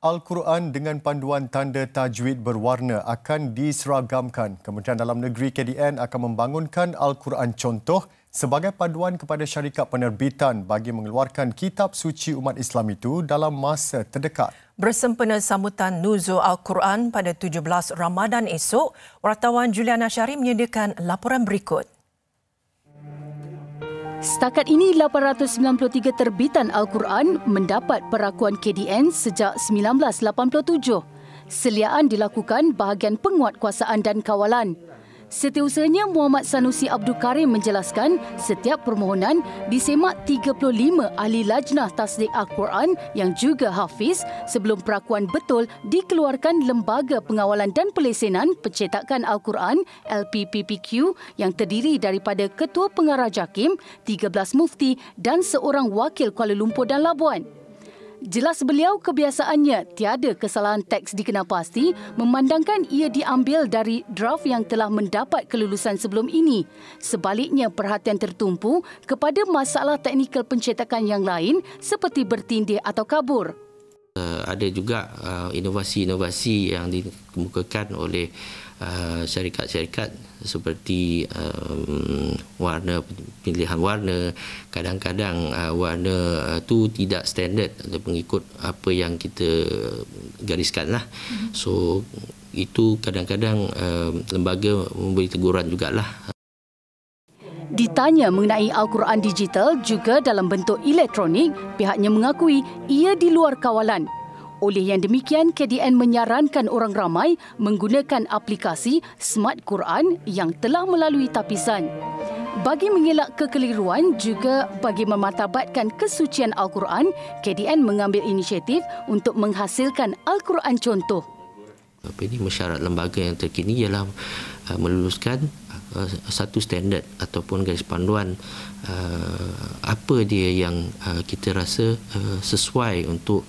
Al-Quran dengan panduan tanda tajwid berwarna akan diseragamkan. Kementerian Dalam Negeri KDN akan membangunkan Al-Quran Contoh sebagai panduan kepada syarikat penerbitan bagi mengeluarkan kitab suci umat Islam itu dalam masa terdekat. Bersempena sambutan Nuzul Al-Quran pada 17 Ramadan esok, wartawan Juliana Syari menyediakan laporan berikut. Setakat ini, 893 terbitan Al-Quran mendapat perakuan KDN sejak 1987. Seliaan dilakukan bahagian penguatkuasaan dan kawalan. Setiausaha Muhammad Sanusi Abdul Karim menjelaskan setiap permohonan disemak 35 ahli lajnah tasdik Al-Quran yang juga hafiz sebelum perakuan betul dikeluarkan Lembaga Pengawalan dan Pelesenan Pencetakan Al-Quran LPPPQ yang terdiri daripada Ketua Pengarah JAKIM, 13 mufti dan seorang wakil Kuala Lumpur dan Labuan. Jelas beliau kebiasaannya tiada kesalahan teks dikenal pasti memandangkan ia diambil dari draft yang telah mendapat kelulusan sebelum ini. Sebaliknya perhatian tertumpu kepada masalah teknikal pencetakan yang lain seperti bertindih atau kabur. Ada juga inovasi-inovasi yang dikemukakan oleh syarikat-syarikat seperti warna, pilihan warna. Kadang-kadang warna tu tidak standard atau mengikut apa yang kita gariskan lah. So itu kadang-kadang lembaga memberi teguran jugalah. Ditanya mengenai Al-Quran digital juga dalam bentuk elektronik, pihaknya mengakui ia di luar kawalan. Oleh yang demikian, KDN menyarankan orang ramai menggunakan aplikasi Smart Quran yang telah melalui tapisan. Bagi mengelak kekeliruan juga bagi memartabatkan kesucian Al-Quran, KDN mengambil inisiatif untuk menghasilkan Al-Quran Contoh. Mesyuarat lembaga yang terkini ialah meluluskan satu standard ataupun garis panduan apa dia yang kita rasa sesuai untuk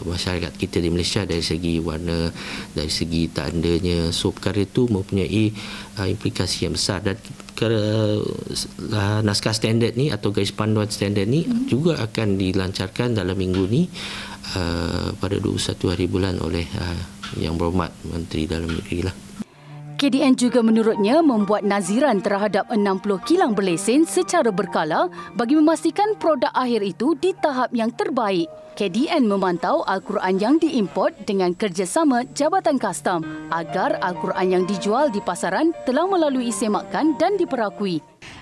masyarakat kita di Malaysia dari segi warna, dari segi tandanya. So perkara itu mempunyai implikasi yang besar dan naskah standard ni atau garis panduan standard ni juga akan dilancarkan dalam minggu ni pada 21 hari bulan oleh Yang Berhormat Menteri Dalam Negeri lah. KDN juga menurutnya membuat naziran terhadap 60 kilang berlesen secara berkala bagi memastikan produk akhir itu di tahap yang terbaik. KDN memantau Al-Quran yang diimport dengan kerjasama Jabatan Kastam agar Al-Quran yang dijual di pasaran telah melalui semakan dan diperakui.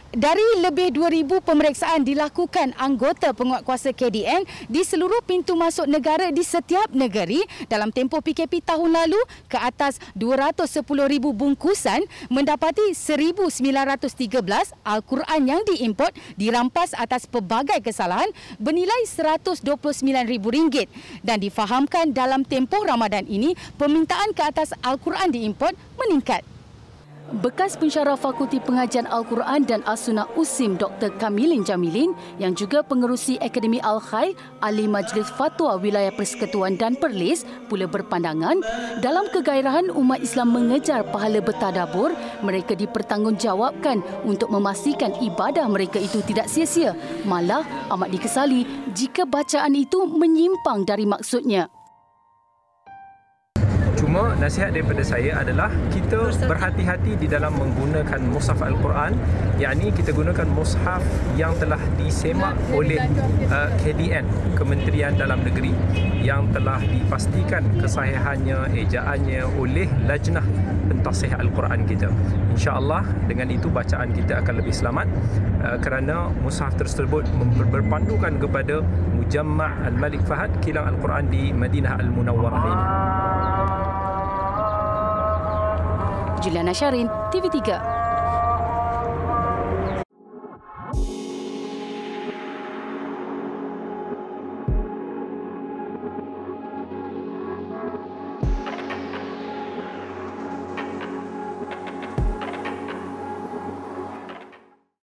Dari lebih 2,000 pemeriksaan dilakukan anggota penguatkuasa KDN di seluruh pintu masuk negara di setiap negeri dalam tempoh PKP tahun lalu, ke atas 210,000 bungkusan mendapati 1,913 Al-Quran yang diimport dirampas atas pelbagai kesalahan bernilai RM129,000 dan difahamkan dalam tempoh Ramadan ini permintaan ke atas Al-Quran diimport meningkat. Bekas pensyarah Fakulti Pengajian Al-Quran dan As-Sunnah USIM Dr. Kamilin Jamilin yang juga pengerusi Akademi Al-Khair Ahli Majlis Fatwa Wilayah Persekutuan dan Perlis pula berpandangan dalam kegairahan umat Islam mengejar pahala bertadabur, mereka dipertanggungjawabkan untuk memastikan ibadah mereka itu tidak sia-sia. Malah amat dikesali jika bacaan itu menyimpang dari maksudnya. Cuma nasihat daripada saya adalah kita berhati-hati di dalam menggunakan mushaf Al-Quran, yakni kita gunakan mushaf yang telah disemak oleh KDN, Kementerian Dalam Negeri, yang telah dipastikan kesahihannya, ejaannya oleh lajnah pentasih Al-Quran kita. InsyaAllah dengan itu bacaan kita akan lebih selamat kerana mushaf tersebut berpandukan kepada Mujamma' Al-Malik Fahad, kilang Al-Quran di Madinah Al-Munawwarah ini. Juliana Syarin, TV3.